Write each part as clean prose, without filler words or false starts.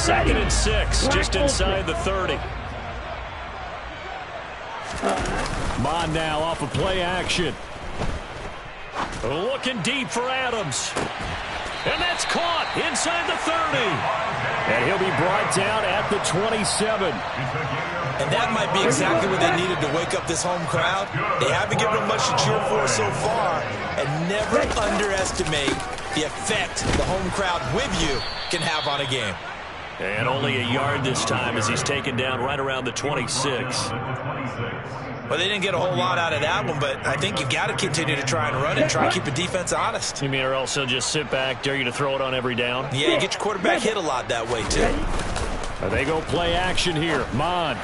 2nd and 6, just inside the 30. Mond now off of play action. Looking deep for Adams. And that's caught inside the 30. And he'll be brought down at the 27. And that might be exactly what they needed to wake up this home crowd. They haven't given them much to cheer for so far. And never underestimate the effect the home crowd with you can have on a game. And only a yard this time as he's taken down right around the 26. Well, they didn't get a whole lot out of that one, but I think you got to continue to try and run and try and keep the defense honest. You mean or else he'll just sit back, dare you to throw it on every down? Yeah, you get your quarterback hit a lot that way, too. They go play action here. Mond.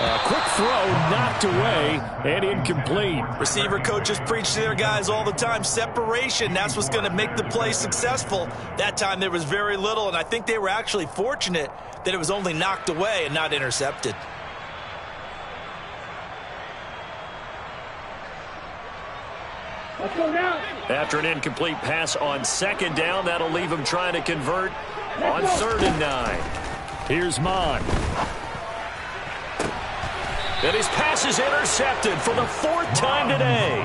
A quick throw knocked away and incomplete. Receiver coaches preach to their guys all the time. Separation, that's what's going to make the play successful. That time there was very little, and I think they were actually fortunate that it was only knocked away and not intercepted. After an incomplete pass on 2nd down, that'll leave him trying to convert on 3rd and 9. Here's Mond. And his pass is intercepted for the 4th time today.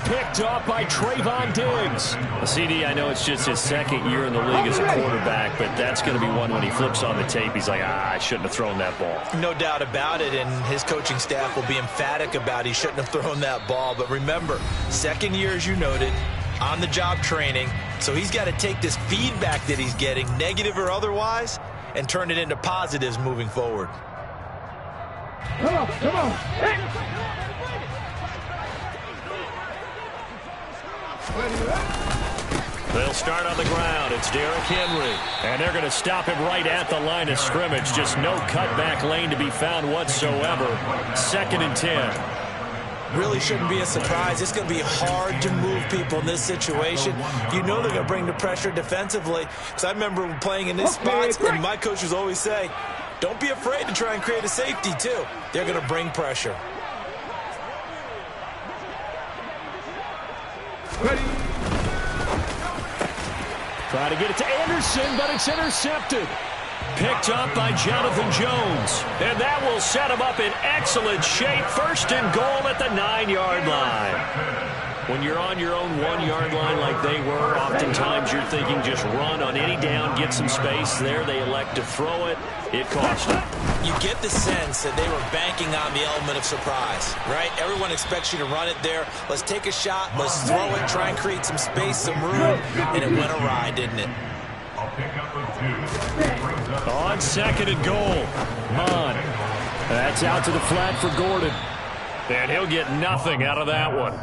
Picked up by Trayvon Diggs. CD, I know it's just his 2nd year in the league as a quarterback, but that's going to be one when he flips on the tape. He's like, I shouldn't have thrown that ball. No doubt about it, and his coaching staff will be emphatic about he shouldn't have thrown that ball. But remember, 2nd year, as you noted, on-the-job training. So he's got to take this feedback that he's getting, negative or otherwise, and turn it into positives moving forward. Come on, come on. They'll start on the ground. It's Derrick Henry. And they're going to stop him right at the line of scrimmage. Just no cutback lane to be found whatsoever. 2nd and 10. Really shouldn't be a surprise. It's going to be hard to move people in this situation. You know they're going to bring the pressure defensively. Because I remember playing in this spot, and my coaches always say, don't be afraid to try and create a safety, too. They're going to bring pressure. Ready. Try to get it to Anderson, but it's intercepted. Picked up by Jonathan Jones. And that will set him up in excellent shape. 1st and goal at the 9-yard line. When you're on your own 1-yard line like they were, oftentimes you're thinking just run on any down, get some space. There they elect to throw it. It cost them. You get the sense that they were banking on the element of surprise, right? Everyone expects you to run it there. Let's take a shot. Let's throw it, try and create some space, some room. And it went awry, didn't it? On 2nd and goal, Mond. That's out to the flat for Gordon. And he'll get nothing out of that one.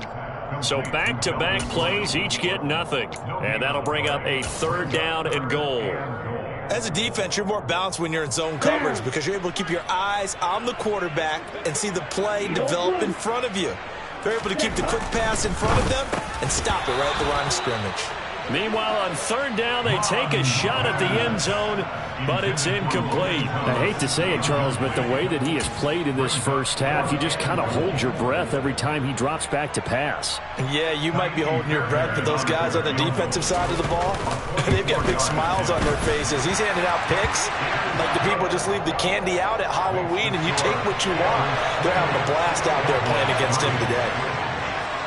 So back-to-back plays, each get nothing. And that'll bring up a 3rd down and goal. As a defense, you're more balanced when you're in zone coverage because you're able to keep your eyes on the quarterback and see the play develop in front of you. They're able to keep the quick pass in front of them and stop it right at the line of scrimmage. Meanwhile, on 3rd down, they take a shot at the end zone, but it's incomplete. I hate to say it, Charles, but the way that he has played in this first half, you just kind of hold your breath every time he drops back to pass. Yeah, you might be holding your breath, but those guys on the defensive side of the ball, they've got big smiles on their faces. He's handing out picks like the people just leave the candy out at Halloween and you take what you want. They're having a blast out there playing against him today.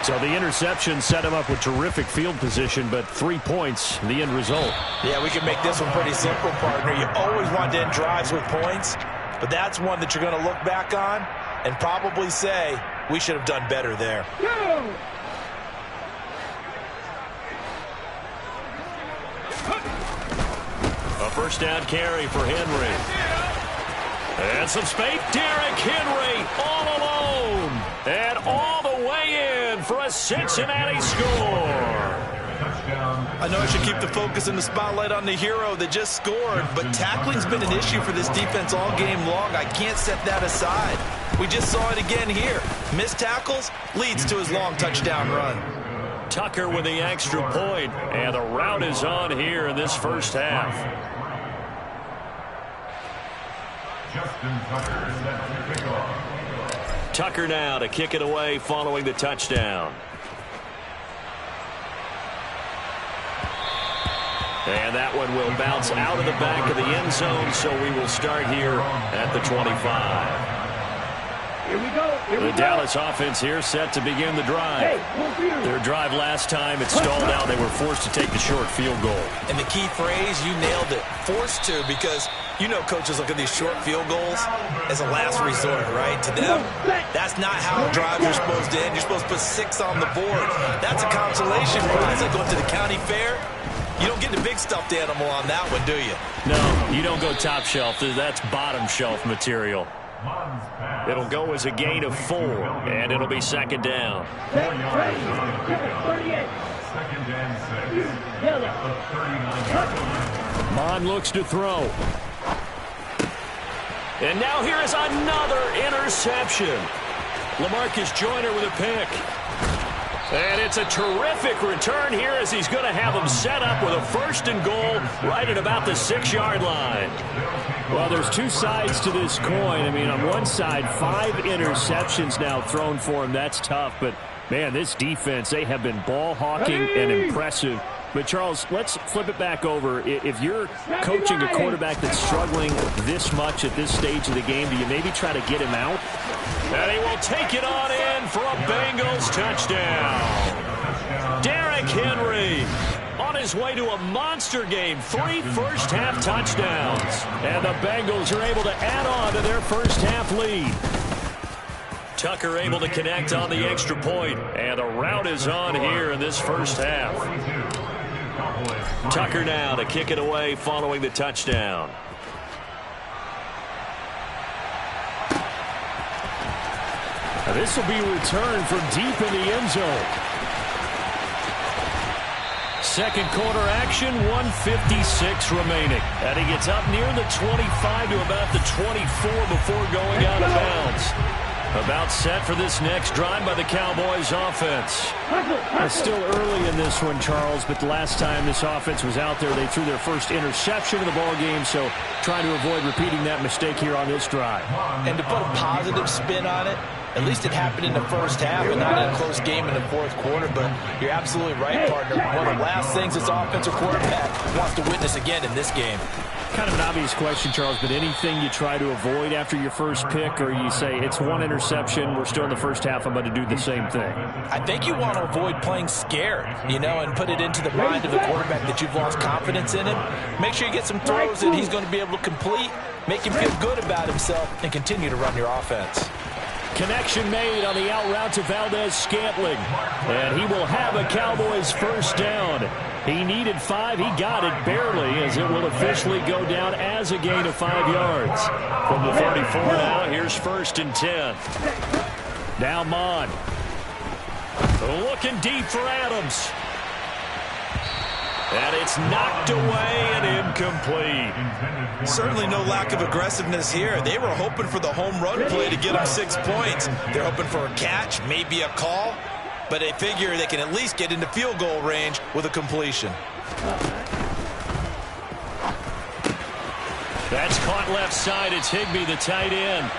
So the interception set him up with terrific field position, but 3 points, the end result. Yeah, we can make this one pretty simple, partner. You always want to end drives with points, but that's one that you're going to look back on and probably say, we should have done better there. Go! A 1st down carry for Henry. And some space. Derrick Henry all alone. And all the way in for a Cincinnati score. I know I should keep the focus and the spotlight on the hero that just scored, but tackling's been an issue for this defense all game long. I can't set that aside. We just saw it again here. Missed tackles leads to his long touchdown run. Tucker with the extra point, and the route is on here in this first half. Tucker now to kick it away following the touchdown. And that one will bounce out of the back of the end zone, so we will start here at the 25. Here we go. The Dallas offense here set to begin the drive. Their drive last time, it stalled out. They were forced to take the short field goal. And the key phrase, you nailed it, forced to, because you know coaches look at these short field goals as a last resort, right? To them, that's not how drives are supposed to end. You're supposed to put 6 on the board. That's a consolation prize. Like going to the county fair. You don't get the big stuffed animal on that one, do you? No, you don't go top shelf. That's bottom shelf material. It'll go as a gain of 4, and it'll be second down. Mond looks to throw. And now here is another interception. LaMarcus Joyner with a pick. And it's a terrific return here as he's going to have them set up with a 1st and goal right at about the 6-yard line. Well, there's 2 sides to this coin. I mean, on one side, 5 interceptions now thrown for him. That's tough. But, man, this defense, they have been ball hawking and impressive. But, Charles, let's flip it back over. If you're coaching a quarterback that's struggling this much at this stage of the game, do you maybe try to get him out? And he will take it on in for a Bengals touchdown. Derrick Henry on his way to a monster game. 3 first-half touchdowns. And the Bengals are able to add on to their first-half lead. Tucker able to connect on the extra point. And the route is on here in this first half. Tucker now to kick it away following the touchdown. Now this will be returned from deep in the end zone. Second quarter action, 1:56 remaining. And he gets up near the 25 to about the 24 before going out of bounds. About set for this next drive by the Cowboys offense. It's still early in this one, Charles, but the last time this offense was out there, they threw their first interception of the ball game, so trying to avoid repeating that mistake here on this drive. And to put a positive spin on it, at least it happened in the first half and not in a close game in the fourth quarter, but you're absolutely right, partner. One of the last things this offensive quarterback wants to witness again in this game. Kind of an obvious question, Charles, but anything you try to avoid after your first pick, or you say it's 1 interception, we're still in the first half, I'm going to do the same thing? I think you want to avoid playing scared, and put it into the mind of the quarterback that you've lost confidence in him. Make sure you get some throws that he's going to be able to complete, make him feel good about himself, and continue to run your offense. Connection made on the out route to Valdez-Scantling. And he will have a Cowboys first down. He needed 5. He got it barely as it will officially go down as a gain of 5 yards. From the 34 now, here's 1st and 10. Now Mond. Looking deep for Adams. And it's knocked away and incomplete. Certainly no lack of aggressiveness here. They were hoping for the home run play to get them 6 points. They're hoping for a catch, maybe a call, but they figure they can at least get into field goal range with a completion. That's caught left side. It's Higbee, the tight end.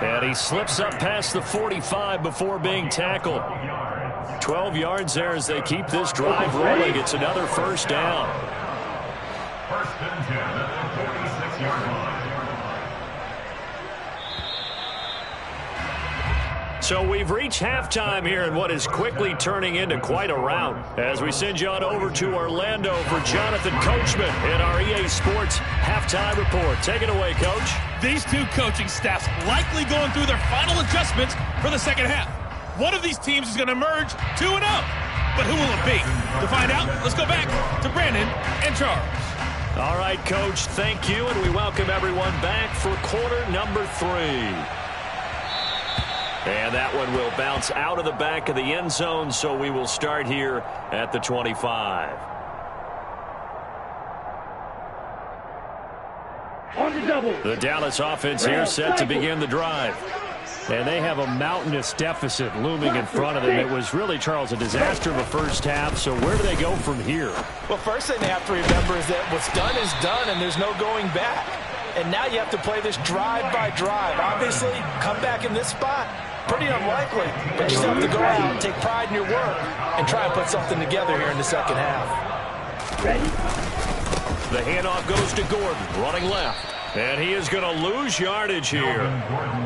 And he slips up past the 45 before being tackled. 12 yards there as they keep this drive rolling. It's another first down. 1st and 10 at the 46-yard line. So we've reached halftime here in what is quickly turning into quite a rout as we send you on over to Orlando for Jonathan Coachman in our EA Sports Halftime Report. Take it away, Coach. These 2 coaching staffs likely going through their final adjustments for the second half. One of these teams is going to emerge 2-0. But who will it be? To find out, let's go back to Brandon and Charles. All right, Coach, thank you, and we welcome everyone back for quarter number 3. And that one will bounce out of the back of the end zone, so we will start here at the 25. On the double. The Dallas offense here set to begin the drive. And they have a mountainous deficit looming in front of them. It was really, Charles, a disaster of a first half. So where do they go from here? Well, first thing they have to remember is that what's done is done, and there's no going back. And now you have to play this drive by drive. Obviously, come back in this spot, pretty unlikely. But you still have to go out and take pride in your work and try and put something together here in the second half. Ready? The handoff goes to Gordon, running left. And he is going to lose yardage here.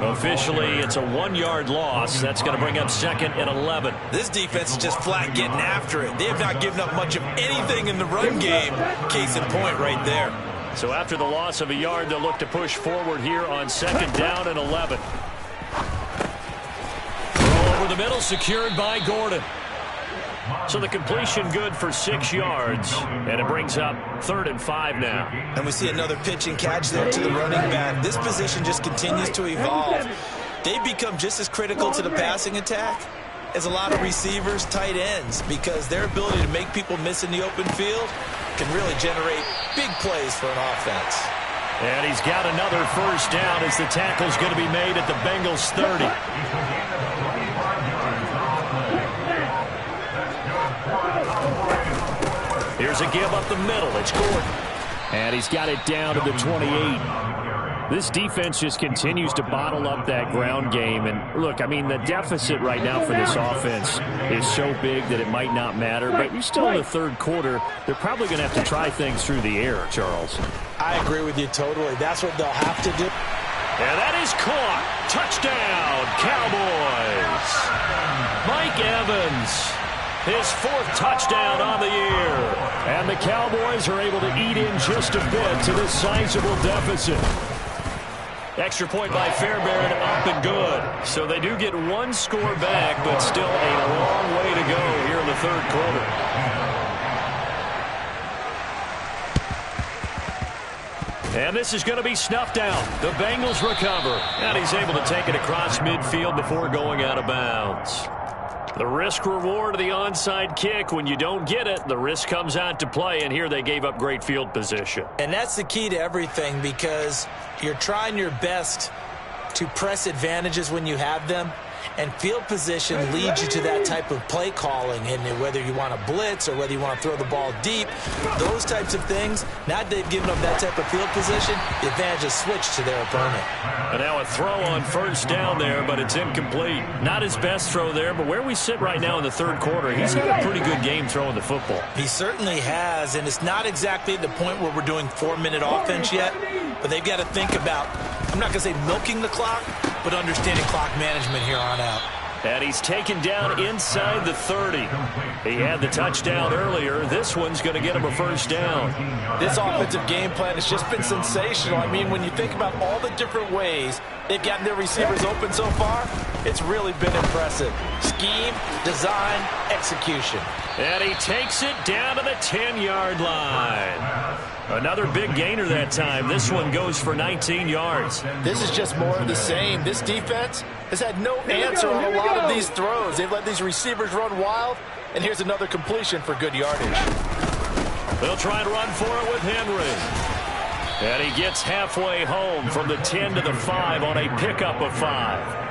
Officially, it's a 1-yard loss. That's going to bring up 2nd and 11. This defense is just flat getting after it. They have not given up much of anything in the run game. Case in point right there. So after the loss of a yard, they'll look to push forward here on 2nd down and 11. Throw over the middle, secured by Gordon. So the completion good for 6 yards, and it brings up 3rd and 5 now. And we see another pitch and catch there to the running back. This position just continues to evolve. They've become just as critical to the passing attack as a lot of receivers, tight ends, because their ability to make people miss in the open field can really generate big plays for an offense. And he's got another 1st down as the tackle's going to be made at the Bengals 30. Here's a give up the middle. It's Gordon. And he's got it down to the 28. This defense just continues to bottle up that ground game. And look, I mean, the deficit right now for this offense is so big that it might not matter. But you're still in the 3rd quarter. They're probably going to have to try things through the air, Charles. I agree with you totally. That's what they'll have to do. And that is caught. Touchdown, Cowboys. Mike Evans. His 4th touchdown on the year. And the Cowboys are able to eat in just a bit to this sizable deficit. Extra point by Fairbairn, up and good. So they do get 1 score back, but still a long way to go here in the 3rd quarter. And this is going to be snuffed out. The Bengals recover. And he's able to take it across midfield before going out of bounds. The risk-reward of the onside kick, when you don't get it, the risk comes out to play, and here they gave up great field position. And that's the key to everything, because you're trying your best to press advantages when you have them, and field position leads you to that type of play calling, and whether you want to blitz or whether you want to throw the ball deep, those types of things, now that they've given up that type of field position, the advantage is switched to their opponent. And now a throw on 1st down there, but it's incomplete. Not his best throw there, but where we sit right now in the 3rd quarter, he's had a pretty good game throwing the football. He certainly has, and it's not exactly at the point where we're doing 4-minute offense yet, but they've got to think about, I'm not going to say milking the clock, but understanding clock management here on out. And he's taken down inside the 30. He had the touchdown earlier. This one's going to get him a 1st down. This offensive game plan has just been sensational. I mean, when you think about all the different ways they've gotten their receivers open so far, it's really been impressive. Scheme, design, execution. And he takes it down to the 10-yard line. Another big gainer that time. This one goes for 19 yards. This is just more of the same. This defense has had no answer on a lot of these throws. They've let these receivers run wild, and here's another completion for good yardage. They'll try and run for it with Henry. And he gets halfway home from the 10 to the 5 on a pickup of 5.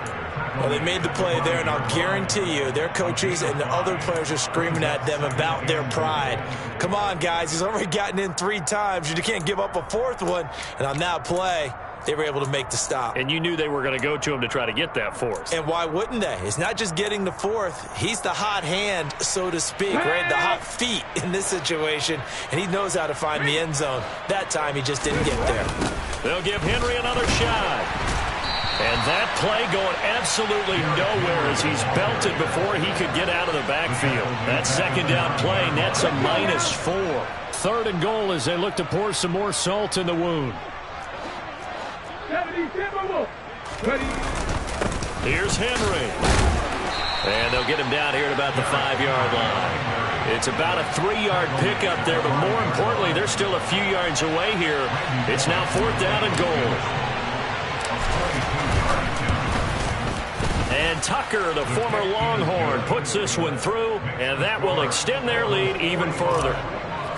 Well, they made the play there, and I'll guarantee you their coaches and the other players are screaming at them about their pride. Come on, guys. He's already gotten in 3 times. You can't give up a 4th one. And on that play, they were able to make the stop. And you knew they were going to go to him to try to get that 4th. And why wouldn't they? It's not just getting the 4th. He's the hot hand, so to speak, right? The hot feet in this situation. And he knows how to find the end zone. That time, he just didn't get there. They'll give Henry another shot. And that play going absolutely nowhere as he's belted before he could get out of the backfield. That 2nd down play nets a -4. 3rd and goal as they look to pour some more salt in the wound. Here's Henry. And they'll get him down here at about the 5-yard line. It's about a 3-yard pickup there, but more importantly, they're still a few yards away here. It's now 4th down and goal. And Tucker, the former Longhorn, puts this one through, and that will extend their lead even further.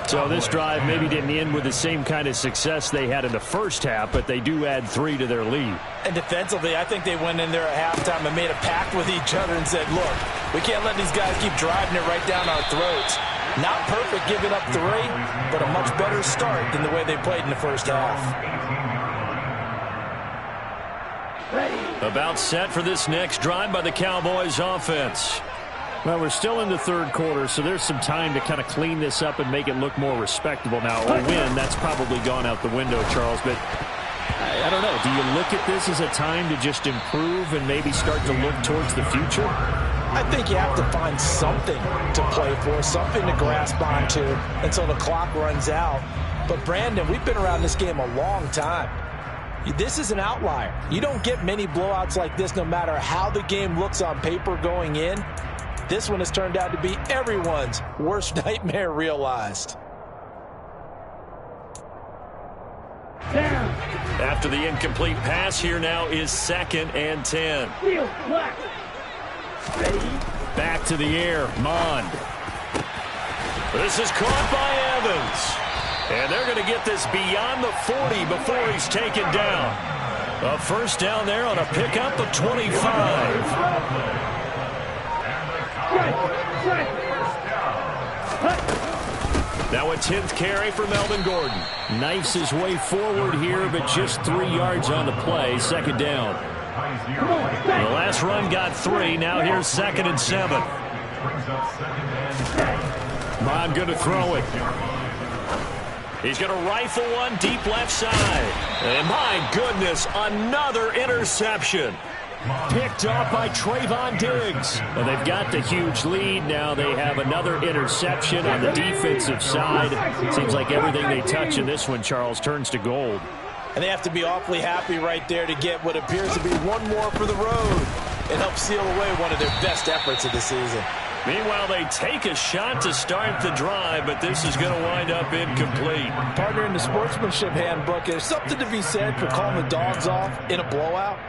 So this drive maybe didn't end with the same kind of success they had in the 1st half, but they do add 3 to their lead. And defensively, I think they went in there at halftime and made a pact with each other and said, look, we can't let these guys keep driving it right down our throats. Not perfect giving up 3, but a much better start than the way they played in the 1st half. About set for this next drive by the Cowboys offense. Well, we're still in the third quarter, so there's some time to kind of clean this up and make it look more respectable. Now, a win, that's probably gone out the window, Charles, but I don't know. Do you look at this as a time to just improve and maybe start to look towards the future? I think you have to find something to play for, something to grasp onto until the clock runs out. But, Brandon, we've been around this game a long time. This is an outlier. You don't get many blowouts like this no matter how the game looks on paper going in. This one has turned out to be everyone's worst nightmare realized. Down. After the incomplete pass, here now is 2nd and 10. Field black. Ready? Back to the air, Mond. This is caught by Evans. And they're going to get this beyond the 40 before he's taken down. A first down there on a pickup of 25. Now a 10th carry for Melvin Gordon. Knifes his way forward here, but just 3 yards on the play. 2nd down. The last run got 3. Now here's 2nd and 7. Mond going to throw it. He's going to rifle one deep left side. And my goodness, another interception. Picked off by Trayvon Diggs. Well, they've got the huge lead. Now they have another interception on the defensive side. Seems like everything they touch in this one, Charles, turns to gold. And they have to be awfully happy right there to get what appears to be one more for the road and help seal away one of their best efforts of the season. Meanwhile, they take a shot to start the drive, but this is going to wind up incomplete. Partner, in the sportsmanship handbook, there's something to be said for calling the dogs off in a blowout.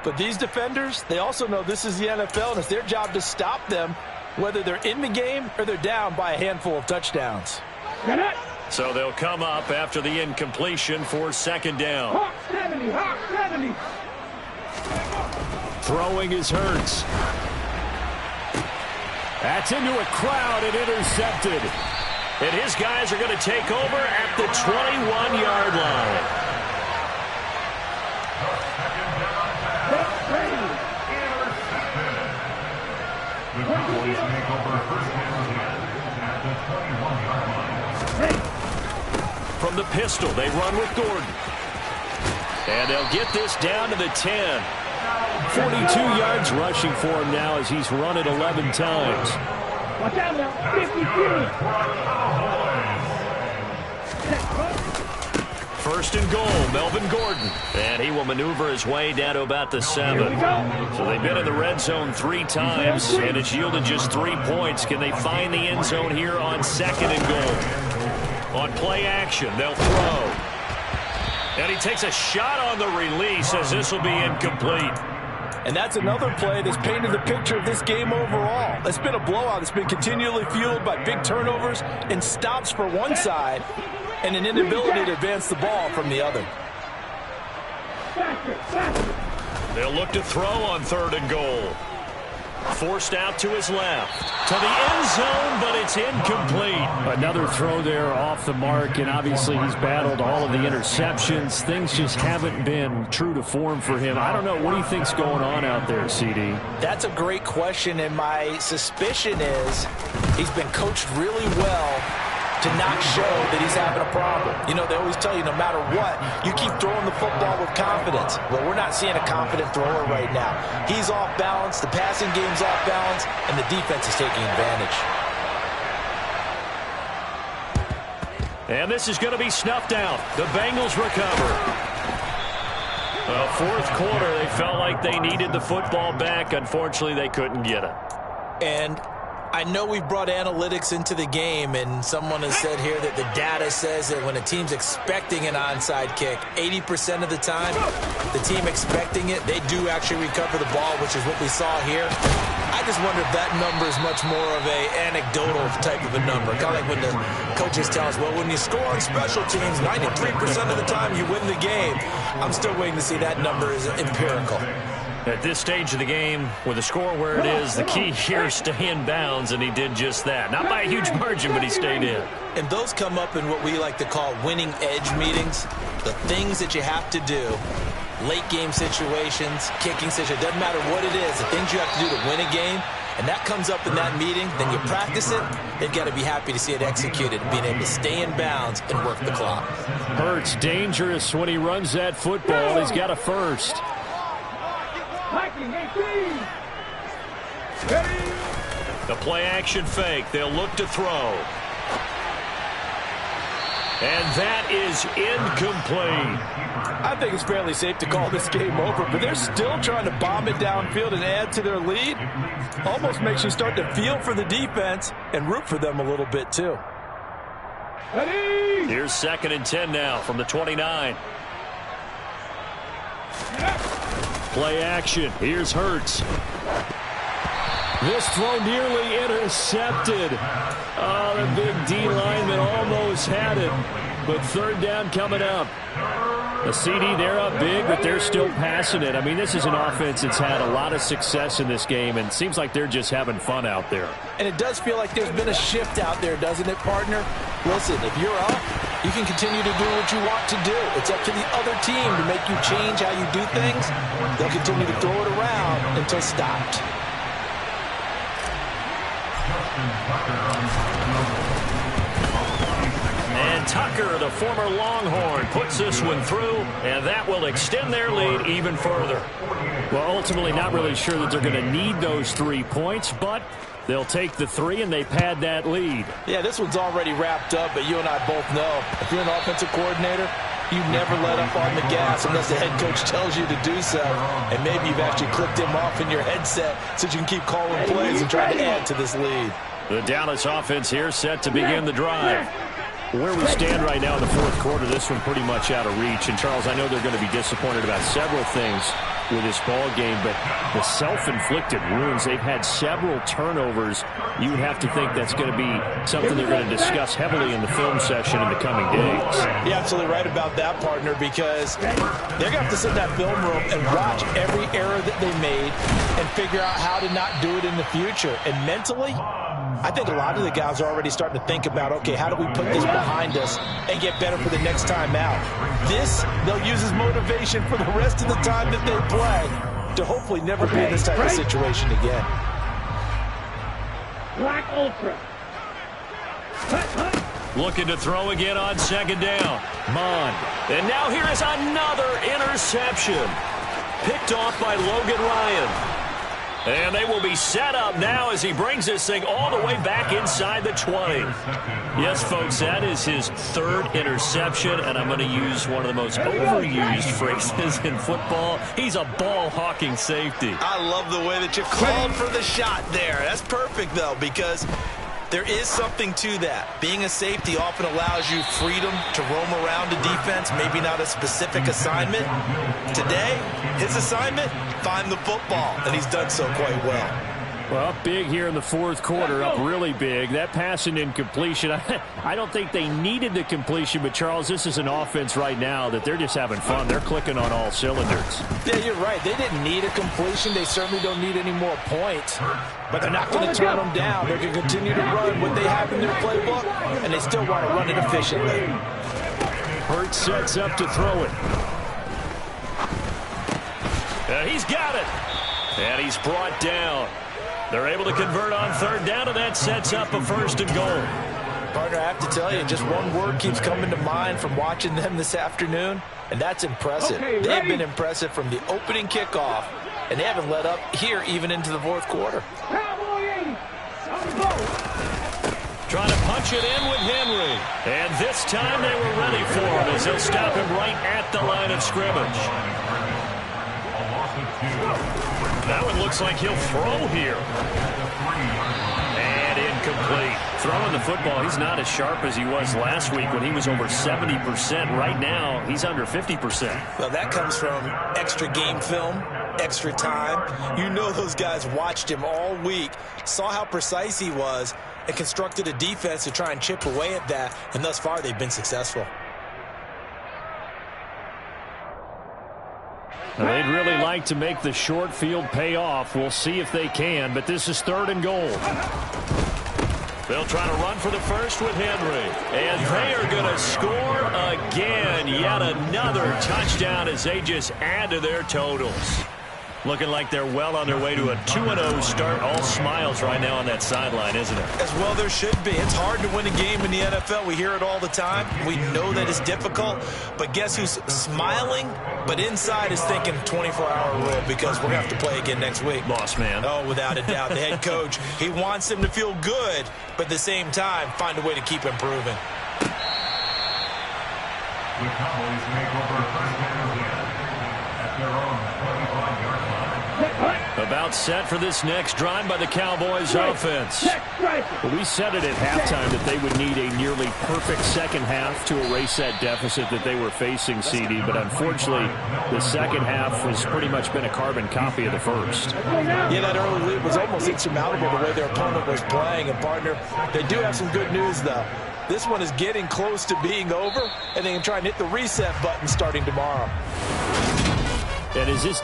But these defenders, they also know this is the NFL, and it's their job to stop them, whether they're in the game or they're down by a handful of touchdowns. So they'll come up after the incompletion for 2nd down. Hawk 70, Hawk 70. Throwing is Hurts. That's into a crowd and intercepted. And his guys are going to take over at the 21-yard line. From the pistol, they run with Gordon. And they'll get this down to the 10. 42 yards rushing for him now as he's run it 11 times. Watch out now. 53. First and goal, Melvin Gordon. And he will maneuver his way down to about the 7. So they've been in the red zone 3 times, and it's yielded just 3 points. Can they find the end zone here on 2nd and goal? On play action, they'll throw. And he takes a shot on the release as this will be incomplete. And that's another play that's painted the picture of this game overall. It's been a blowout that's been continually fueled by big turnovers and stops for one side and an inability to advance the ball from the other. They'll look to throw on 3rd and goal. Forced out to his left. To the end zone, but it's incomplete. Another throw there off the mark, and obviously he's battled all of the interceptions. Things just haven't been true to form for him. I don't know. What do you think's going on out there, CD? That's a great question, and my suspicion is he's been coached really well to not show that he's having a problem. You know, they always tell you no matter what, you keep throwing the football with confidence. Well, we're not seeing a confident thrower right now. He's off balance, the passing game's off balance, and the defense is taking advantage. And this is going to be snuffed out. The Bengals recover. Well, 4th quarter, they felt like they needed the football back. Unfortunately, they couldn't get it. And I know we've brought analytics into the game, and someone has said here that the data says that when a team's expecting an onside kick, 80% of the time, the team expecting it, they do actually recover the ball, which is what we saw here. I just wonder if that number is much more of a anecdotal type of a number. Kind of like when the coaches tell us, well, when you score on special teams, 93% of the time you win the game. I'm still waiting to see that number is empirical. At this stage of the game, with the score where it is, the key here is stay in bounds, and he did just that. Not by a huge margin, but he stayed in. And those come up in what we like to call winning edge meetings. The things that you have to do, late game situations, kicking situations, doesn't matter what it is, the things you have to do to win a game. and that comes up in that meeting, then you practice it, they've got to be happy to see it executed, being able to stay in bounds and work the clock. Hurts dangerous when he runs that football. He's got a first. The play action fake. They'll look to throw. And that is incomplete. I think it's fairly safe to call this game over, but they're still trying to bomb it downfield and add to their lead. Almost makes you start to feel for the defense and root for them a little bit too. Here's 2nd and 10 now from the 29. Play action. Here's Hurts. This throw nearly intercepted. Oh, the big D lineman almost had it. But 3rd down coming up. The CD, they're up big, but they're still passing it. I mean, this is an offense that's had a lot of success in this game, and it seems like they're just having fun out there. And it does feel like there's been a shift out there, doesn't it, partner? Listen, if you're up, you can continue to do what you want to do. It's up to the other team to make you change how you do things. They'll continue to throw it around until stopped. And Tucker, the former Longhorn, puts this one through, and that will extend their lead even further. Well, ultimately, not really sure that they're going to need those 3 points, but they'll take the 3, and they pad that lead. Yeah, this one's already wrapped up, but you and I both know if you're an offensive coordinator, you never let up on the gas unless the head coach tells you to do so. And maybe you've actually clicked him off in your headset so you can keep calling plays and trying to add to this lead. The Dallas offense here set to begin the drive. Where we stand right now in the 4th quarter, this one pretty much out of reach. And, Charles, I know they're going to be disappointed about several things with this ball game, but the self-inflicted wounds, they've had several turnovers. You would have to think that's going to be something they're going to discuss heavily in the film session in the coming days. You're absolutely right about that, partner, because they're going to have to sit in that film room and watch every error that they made and figure out how to not do it in the future. And mentally, I think a lot of the guys are already starting to think about, okay, how do we put this behind us and get better for the next time out? This, they'll use as motivation for the rest of the time that they play to hopefully never be in this type of situation again. Black Ultra. Looking to throw again on 2nd down. Mond. And now here is another interception. Picked off by Logan Ryan. And they will be set up now as he brings this thing all the way back inside the 20. Yes, folks, that is his 3rd interception, and I'm going to use one of the most overused phrases in football. He's a ball-hawking safety. I love the way that you called for the shot there. That's perfect, though, because there is something to that. Being a safety often allows you freedom to roam around a defense, maybe not a specific assignment. Today, his assignment, find the football, and he's done so quite well. Well, big here in the 4th quarter, up really big. That pass and incompletion, I don't think they needed the completion, but, Charles, this is an offense right now that they're just having fun. They're clicking on all cylinders. Yeah, you're right. They didn't need a completion. They certainly don't need any more points. But they're not going to turn them down. They're going to continue to run what they have in their playbook, and they still want to run it efficiently. Hurts sets up to throw it. He's got it. And he's brought down. They're able to convert on 3rd down, and that sets up a 1st and goal. Partner, I have to tell you, just one word keeps coming to mind from watching them this afternoon, and that's impressive. Okay, They've been impressive from the opening kickoff, and they haven't let up here even into the 4th quarter. Cowboy 80. On the goal. Trying to punch it in with Henry. And this time they were ready for him as they'll stop him right at the line of scrimmage. That one looks like he'll throw here. And incomplete. Throwing the football, he's not as sharp as he was last week when he was over 70%. Right now, he's under 50%. Well, that comes from extra game film, extra time. You know those guys watched him all week, saw how precise he was, and constructed a defense to try and chip away at that, and thus far they've been successful. They'd really like to make the short field pay off. We'll see if they can, but this is 3rd and goal. They'll try to run for the first with Henry. And they are going to score again. Yet another touchdown as they just add to their totals. Looking like they're well on their way to a 2-0 start. All smiles right now on that sideline, isn't it? As well there should be. It's hard to win a game in the NFL. We hear it all the time. We know that it's difficult. But guess who's smiling? But inside is thinking 24-hour rule because we're going to have to play again next week. Lost man. Oh, without a doubt. The head coach, he wants them to feel good, but at the same time, find a way to keep improving. The Cowboys make over first down again at their own 25-yard line. About set for this next drive by the Cowboys offense. We said it at halftime that they would need a nearly perfect second half to erase that deficit that they were facing, CD. But unfortunately, the second half has pretty much been a carbon copy of the first. Yeah, that early lead was almost insurmountable the way their opponent was playing. And, partner, they do have some good news, though. This one is getting close to being over, and they can try and hit the reset button starting tomorrow. And is this